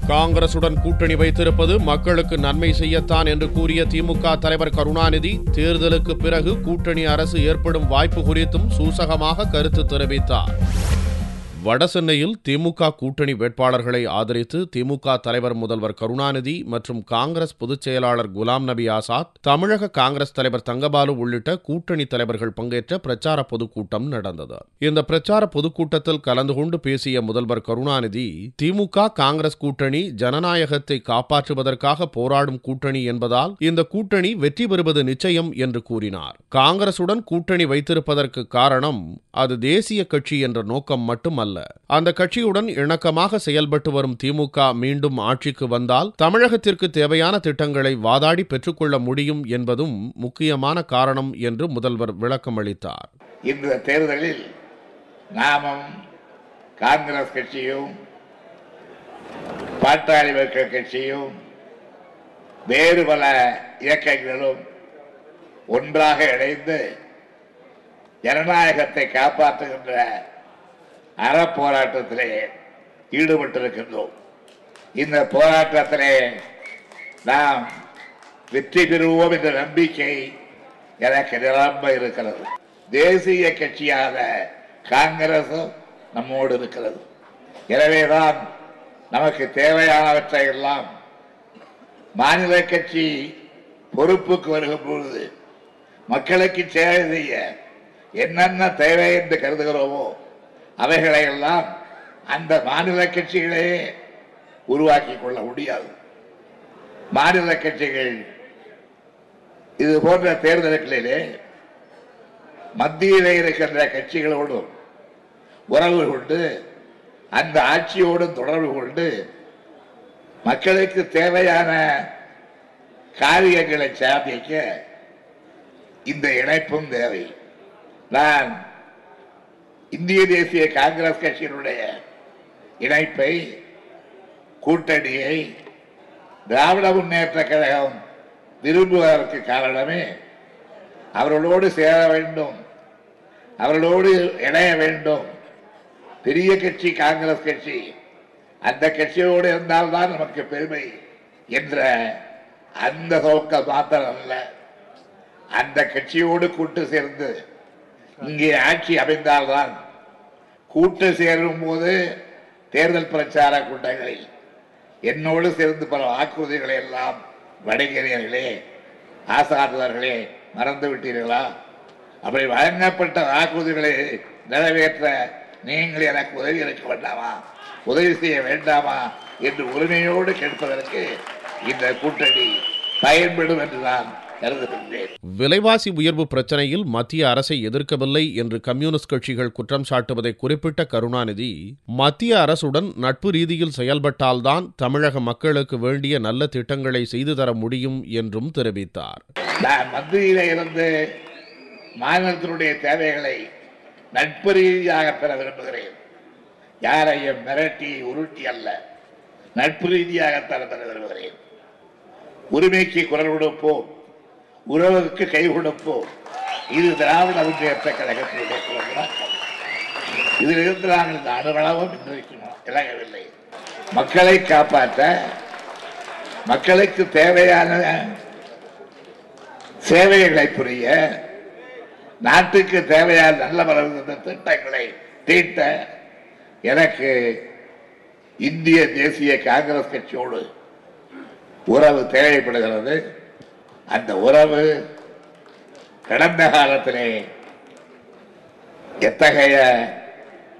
காங்கிரசுடன் கூட்டணி வைத்திருப்பது மக்களுக்கு நன்மை செய்யத்தான் என்று கூறிய திமுக தலைவர் கருணாநிதி தேர்தலுக்கு பிறகு கூட்டணி அரசு ஏற்படும் வாய்ப்பு குறித்தும் சூசகமாக கருத்து தெரிவித்தார். வடசென்னையில் திமுக கூட்டணி வேட்பாளர்களை ஆதரித்து திமுக தலைவர் முதல்வர் கருணாநிதி மற்றும் காங்கிரஸ் பொதுச் செயலாளர் குலாம் நபி ஆசாத், தமிழக காங்கிரஸ் தலைவர் தங்கபாலு உள்ளிட்ட கூட்டணி தலைவர்கள் பங்கேற்ற பிரச்சார பொதுக்கூட்டம் நடந்தது. இந்த பிரச்சார பொதுக்கூட்டத்தில் கலந்து கொண்டு பேசிய முதல்வர் கருணாநிதி, திமுக காங்கிரஸ் கூட்டணி ஜனநாயகத்தை காப்பாற்றுவதற்காக போராடும் கூட்டணி என்பதால் இந்த கூட்டணி வெற்றி பெறுவது நிச்சயம் என்று கூறினார். காங்கிரசுடன் கூட்டணி வைத்திருப்பதற்கு காரணம் அது தேசிய கட்சி என்ற நோக்கம் மட்டுமல்ல. அந்த கட்சியுடன் இணக்கமாக செயல்பட்டு வரும் திமுக மீண்டும் ஆட்சிக்கு வந்தால் தமிழகத்திற்கு தேவையான திட்டங்களை வாதாடி பெற்றுக்கொள்ள முடியும் என்பதும் முக்கியமான காரணம் என்று முதல்வர் விளக்கம் அளித்தார். இந்த தேர்தலில் நாமும் காங்கிரஸ் கட்சியும் பாட்டாளி வர்க்க கட்சியும் வேறு பல இயக்கங்களும் ஒன்றாக இணைந்து ஜனநாயகத்தை காப்பாற்றுகின்ற அறப்போராட்டத்திலே ஈடுபட்டிருக்கின்றோம். இந்த போராட்டத்திலே நாம் வெற்றி பெறுவோம் என்ற நம்பிக்கை எனக்கு நிரம்ப இருக்கிறது. தேசிய கட்சியான காங்கிரசும் நம்மோடு இருக்கிறது. எனவேதான் நமக்கு தேவையானவற்றை எல்லாம் மாநில கட்சி பொறுப்புக்கு வருகும் பொழுது மக்களுக்கு சேவை செய்ய என்னென்ன தேவை என்று கருதுகிறோமோ அவைகளை எல்லாம் அந்த மாநில கட்சிகளே உருவாக்கி கொள்ள முடியாது. மாநில கட்சிகள் இது போன்ற தேர்தல்களிலே மத்தியிலே இருக்கின்ற கட்சிகளோடும் உறவு கொண்டு அந்த ஆட்சியோடும் தொடர்பு கொண்டு மக்களுக்கு தேவையான காரியங்களை சாதிக்க இந்த இணைப்பும் தேவை. நான் இந்திய தேசிய காங்கிரஸ் கட்சியினுடைய இணைப்பை, கூட்டணியை திராவிட முன்னேற்ற கழகம் விரும்புவதற்கு காரணமே அவர்களோடு சேர வேண்டும், அவர்களோடு இணைய வேண்டும். பெரிய கட்சி காங்கிரஸ் கட்சி, அந்த கட்சியோடு இருந்தால்தான் நமக்கு பெருமை என்ற அந்த நோக்கம் மாத்திரம் அல்ல. அந்த கட்சியோடு கூட்டு சேர்ந்து இங்கே ஆட்சி அமைந்தால்தான், கூட்டு சேரும் போது தேர்தல் பிரச்சார கூட்டங்களில் என்னோடு சேர்ந்து பல வாக்குறுதிகளை எல்லாம் வழங்கினீர்களே, ஆசாதவர்களே, மறந்து விட்டீர்களா? அப்படி வழங்கப்பட்ட வாக்குறுதிகளை நிறைவேற்ற நீங்கள் எனக்கு உதவி அளிக்க வேண்டாமா, உதவி செய்ய வேண்டாமா என்று உரிமையோடு கேட்பதற்கு இந்த கூட்டணி பயன்படும் என்று நான் கருதுகின்றேன். விலைவாசி உயர்வு பிரச்சனையில் மத்திய அரசை எதிர்க்கவில்லை என்று கம்யூனிஸ்ட் கட்சிகள் குற்றம் சாட்டுவதை குறிப்பிட்ட கருணாநிதி, மத்திய அரசுடன் நட்பு ரீதியில் செயல்பட்டால்தான் தமிழக மக்களுக்கு வேண்டிய நல்ல திட்டங்களை செய்து தர முடியும் என்றும் தெரிவித்தார். நான் மத்தியிலே இருந்து மாநிலத்தினுடைய தேவைகளை நட்பு ரீதியாக பெற விரும்புகிறேன். யாரையும் மிரட்டி உருட்டி அல்ல, நட்பு ரீதியாக பெற விரும்புகிறேன். உரிமைக்கு குரல் கொடுப்போம், உறவுக்கு கை கொடுப்போம். இது திராவிட முன்னேற்ற கழகத்தினுடைய குரல். இதிலிருந்து நாங்கள் இந்த அனுபவம் இன்றைக்கு இறங்கவில்லை. மக்களை காப்பாற்ற, மக்களுக்கு தேவையான சேவைகளை புரிய, நாட்டுக்கு தேவையான நல்ல வளர்ந்த திட்டங்களை தீட்ட எனக்கு இந்திய தேசிய காங்கிரஸ் கட்சியோடு உறவு தேவைப்படுகிறது. அந்த உறவு கடந்த காலத்திலே எத்தகைய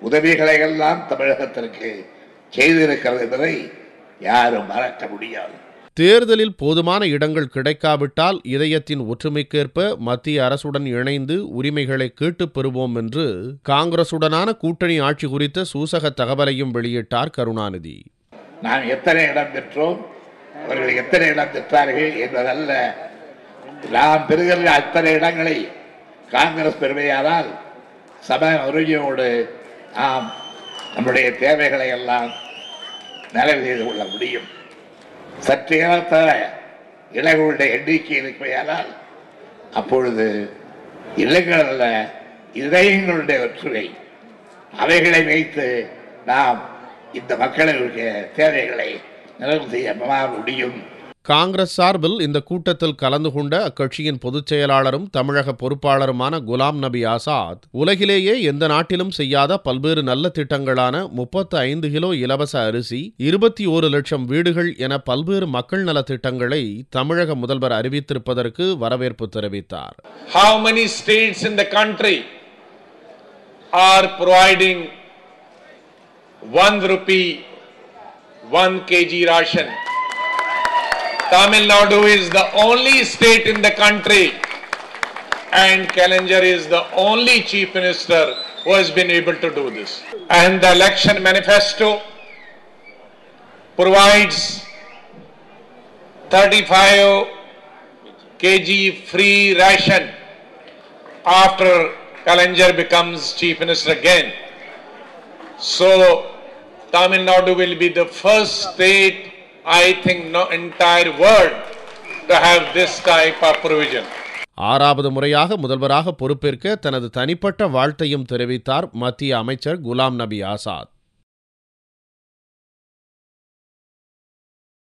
உதவிகளை எல்லாம் தமிழகத்திற்கு செய்திருக்கிறது என்பதை யாரும் மறக்க முடியாது. தேர்தலில் போதுமான இடங்கள் கிடைக்காவிட்டால் இதயத்தின் ஒற்றுமைக்கேற்ப மத்திய அரசுடன் இணைந்து உரிமைகளை கேட்டுப் பெறுவோம் என்று காங்கிரசுடனான கூட்டணி ஆட்சி குறித்த சூசக தகவலையும் வெளியிட்டார் கருணாநிதி. நாம் எத்தனை இடம் பெற்றோம், அவர்கள் எத்தனை இடம் பெற்றார்கள் என்பதல்ல, நாம் பெறுகிற அத்தனை இடங்களை காங்கிரஸ் பெறுமையானால் சம உறுதியோடு நாம் நம்முடைய தேவைகளை எல்லாம் நிறைவு செய்து கொள்ள முடியும். சற்று ஏறத்தாழ இளைஞர்களுடைய எண்ணிக்கை இருக்கிறால் அப்பொழுது இல்லங்கள் அல்ல, இதயங்களுடைய ஒற்றுமை, அவைகளை வைத்து நாம் இந்த மக்களுடைய தேவைகளை நிறைவு செய்ய முடியும். காங்கிரஸ் சார்பில் இந்த கூட்டத்தில் கலந்து கொண்ட அக்கட்சியின் பொதுச் செயலாளரும் தமிழக பொறுப்பாளருமான குலாம் நபி ஆசாத், உலகிலேயே எந்த நாட்டிலும் செய்யாத பல்வேறு நல்ல திட்டங்களான 35 கிலோ இலவச அரிசி, 21 லட்சம் வீடுகள் என பல்வேறு மக்கள் நல திட்டங்களை தமிழக முதல்வர் அறிவித்திருப்பதற்கு வரவேற்பு தெரிவித்தார். How many states in the country are providing 1 rupee 1 kg ration? Tamil Nadu is the only state in the country, and Kallenjar is the only chief minister who has been able to do this. And the election manifesto provides 35 kg free ration after Kallenjar becomes chief minister again. So Tamil Nadu will be the first state, I think, no entire world to have this type of provision. ஆறாவது முறையாக முதல்வராக பொறுப்பேற்க தனது தனிப்பட்ட வாழ்த்தையும் தெரிவித்தார் மத்திய அமைச்சர் குலாம் நபி ஆசாத்.